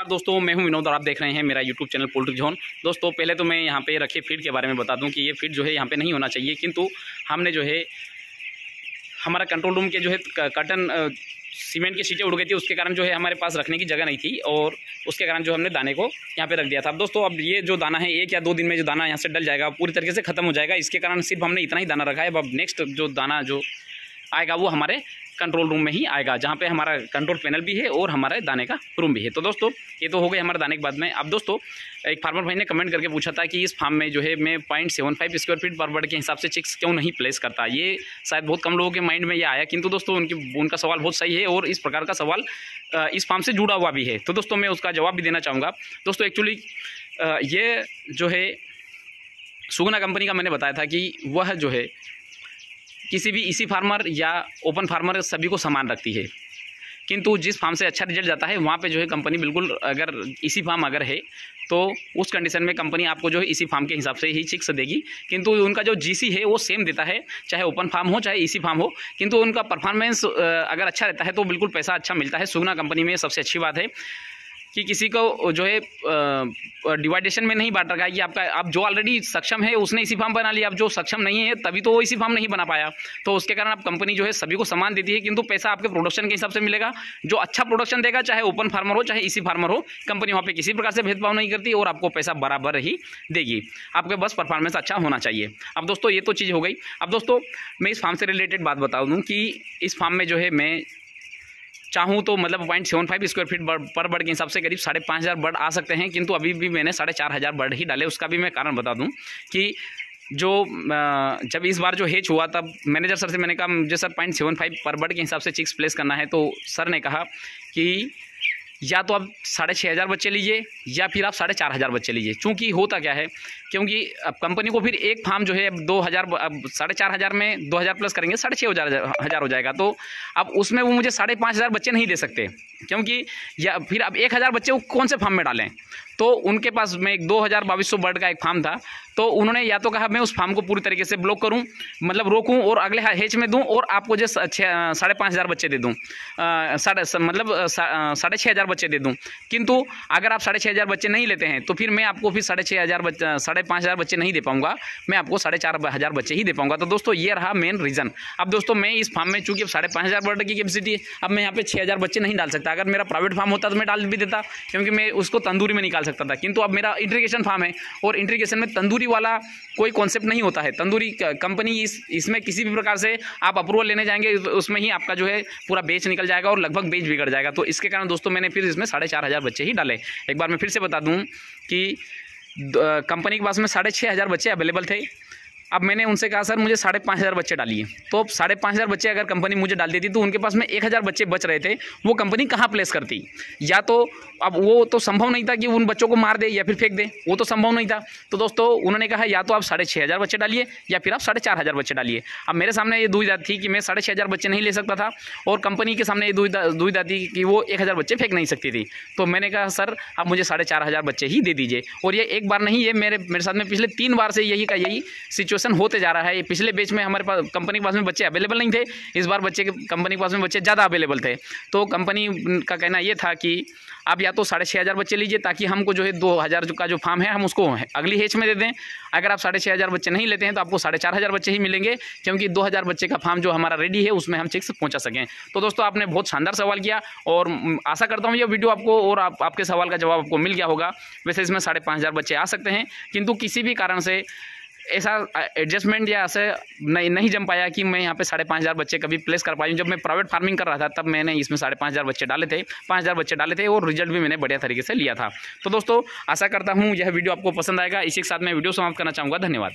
नमस्कार दोस्तों, मैं हूं विनोद और आप देख रहे हैं मेरा यूट्यूब चैनल पोल्ट्री जोन। दोस्तों पहले तो मैं यहां पे रखे फीड के बारे में बता दूं कि ये फीड जो है यहां पे नहीं होना चाहिए, किंतु हमने जो है हमारा कंट्रोल रूम के जो है कर्टन सीमेंट की शीटें उड़ गई थी, उसके कारण जो है हमारे पास रखने की जगह नहीं थी और उसके कारण जो हमने दाने को यहाँ पे रख दिया था। अब दोस्तों अब ये जो दाना है 1 या 2 दिन में जो दाना यहाँ से डल जाएगा, पूरी तरीके से ख़त्म हो जाएगा। इसके कारण सिर्फ हमने इतना ही दाना रखा है। अब नेक्स्ट जो दाना जो आएगा वो हमारे कंट्रोल रूम में ही आएगा, जहाँ पे हमारा कंट्रोल पैनल भी है और हमारे दाने का रूम भी है। तो दोस्तों ये तो हो गए हमारे दाने के बाद में। अब दोस्तों एक फार्मर भाई ने कमेंट करके पूछा था कि इस फार्म में जो है मैं 0.75 स्क्वायर फीट पर बर्ड के हिसाब से चिक्स क्यों नहीं प्लेस करता। ये शायद बहुत कम लोगों के माइंड में ये आया, किंतु दोस्तों उनका सवाल बहुत सही है और इस प्रकार का सवाल इस फार्म से जुड़ा हुआ भी है। तो दोस्तों मैं उसका जवाब भी देना चाहूँगा। दोस्तों एक्चुअली ये जो है सुगना कंपनी का मैंने बताया था कि वह जो है किसी भी इसी फार्मर या ओपन फार्मर सभी को समान रखती है, किंतु जिस फार्म से अच्छा रिजल्ट जाता है वहाँ पे जो है कंपनी बिल्कुल अगर इसी फार्म अगर है तो उस कंडीशन में कंपनी आपको जो है इसी फार्म के हिसाब से ही चिक्स देगी। किंतु उनका जो जीसी है वो सेम देता है, चाहे ओपन फार्म हो चाहे इसी फार्म हो, किंतु उनका परफॉर्मेंस अगर अच्छा रहता है तो बिल्कुल पैसा अच्छा मिलता है। सुगना कंपनी में सबसे अच्छी बात है कि किसी को जो है डिवाइडेशन में नहीं बांट रखा है कि आप जो ऑलरेडी सक्षम है उसने इसी फार्म बना लिया, अब जो सक्षम नहीं है तभी तो वो इसी फार्म नहीं बना पाया। तो उसके कारण अब कंपनी जो है सभी को समान देती है, किंतु पैसा आपके प्रोडक्शन के हिसाब से मिलेगा। जो अच्छा प्रोडक्शन देगा, चाहे ओपन फार्मर हो चाहे इसी फार्मर हो, कंपनी वहाँ पे किसी प्रकार से भेदभाव नहीं करती और आपको पैसा बराबर ही देगी। आपके बस परफॉर्मेंस अच्छा होना चाहिए। अब दोस्तों ये तो चीज़ हो गई। अब दोस्तों मैं इस फार्म से रिलेटेड बात बता दूँ कि इस फार्म में जो है मैं चाहूँ तो मतलब 0.75 स्क्वायर फीट पर बर्ड के हिसाब से करीब 5,500 बर्ड आ सकते हैं, किंतु अभी भी मैंने 4,500 बर्ड ही डाले। उसका भी मैं कारण बता दूं कि जो जब इस बार जो हेच हुआ तब मैनेजर सर से मैंने कहा मुझे सर 0.75 पर बर्ड के हिसाब से चिक्स प्लेस करना है, तो सर ने कहा कि या तो आप 6,500 बच्चे लीजिए या फिर आप 4,500 बच्चे लीजिए। चूँकि होता क्या है, क्योंकि अब कंपनी को फिर एक फार्म जो है अब 2,000 अब 4,500 में 2,000 प्लस करेंगे 6,500 हो जाएगा। तो अब उसमें वो मुझे 5,500 बच्चे नहीं दे सकते, क्योंकि या फिर अब 1,000 बच्चे वो कौन से फार्म में डालें। तो उनके पास में एक 2,200 बर्ड का एक फार्म था, तो उन्होंने या तो कहा मैं उस फार्म को पूरी तरीके से ब्लॉक करूं, मतलब रोकूं और अगले हेच में दूं और आपको जो 5,500 बच्चे दे दूं, मतलब 6,500 बच्चे दे दूं। किंतु अगर आप 6,500 बच्चे नहीं लेते हैं तो फिर मैं आपको फिर 5,500 बच्चे नहीं दे पाऊंगा, मैं आपको 4,500 बच्चे ही दे पाऊंगा। तो दोस्तों ये रहा मेन रीज़न। अब दोस्तों मैं इस फार्म में चूँकि अब 5,500 बर्ड की कैपेसिटी है, अब मैं यहाँ पे 6,000 बच्चे नहीं डाल सकता। अगर मेरा प्राइवेट फार्म होता तो मैं डाल भी देता, क्योंकि मैं उसको तंदूरी में निकाल सकता था। किंतु अब मेरा इंट्रीगेशन फार्म है और इंट्रीगेशन में तंदूरी वाला कोई कॉन्सेप्ट नहीं होता है। तंदूरी कंपनी इसमें किसी भी प्रकार से आप अप्रूवल लेने जाएंगे उसमें ही आपका जो है पूरा बेच निकल जाएगा और लगभग बेच बिगड़ जाएगा। तो इसके कारण दोस्तों मैंने फिर इसमें 4,500 बच्चे ही डाले। एक बार मैं फिर से बता दूं कि कंपनी के पास में 6,500 बच्चे अवेलेबल थे। अब मैंने उनसे कहा सर मुझे 5,500 बच्चे डालिए, तो 5,500 बच्चे अगर कंपनी मुझे डाल देती तो उनके पास में 1,000 बच्चे बच रहे थे, वो कंपनी कहाँ प्लेस करती। या तो अब वो तो संभव नहीं था कि उन बच्चों को मार दे या फिर फेंक दे, वो तो संभव नहीं था। तो दोस्तों उन्होंने कहा या तो आप 6,500 बच्चे डालिए या फिर आप 4,500 बच्चे डालिए। अब मेरे सामने ये दुविधा थी कि मैं 6,500 बच्चे नहीं ले सकता था और कंपनी के सामने ये दुविधा थी कि वो 1,000 बच्चे फेंक नहीं सकती थी। तो मैंने कहा सर आप मुझे 4,500 बच्चे ही दे दीजिए। और ये एक बार नहीं, ये मेरे साथ में पिछले 3 बार से यही सिचुएशन होते जा रहा है। पिछले बैच में हमारे पास कंपनी के पास में बच्चे अवेलेबल नहीं थे, इस बार कंपनी के पास में बच्चे ज़्यादा अवेलेबल थे। तो कंपनी का कहना ये था कि आप या तो 6,500 बच्चे लीजिए ताकि हमको जो है 2,000 का जो फार्म है हम उसको अगली हेच में दे दें। अगर आप 6,500 बच्चे नहीं लेते हैं तो आपको 4,500 बच्चे ही मिलेंगे, क्योंकि 2,000 बच्चे का फार्म जो हमारा रेडी है उसमें हम चिक्स पहुंचा सकें। तो दोस्तों आपने बहुत शानदार सवाल किया और आशा करता हूँ ये वीडियो आपको और आपके सवाल का जवाब आपको मिल गया होगा। वैसे इसमें 5,500 बच्चे आ सकते हैं, किंतु किसी भी कारण से ऐसा एडजस्टमेंट या ऐसे नहीं जम पाया कि मैं यहाँ पे 5,500 बच्चे कभी प्लेस कर पाई। जब मैं प्राइवेट फार्मिंग कर रहा था तब मैंने इसमें 5,500 बच्चे डाले थे, 5,000 बच्चे डाले थे और रिजल्ट भी मैंने बढ़िया तरीके से लिया था। तो दोस्तों आशा करता हूँ यह वीडियो आपको पसंद आएगा। इसी के साथ मैं वीडियो समाप्त करना चाहूँगा। धन्यवाद।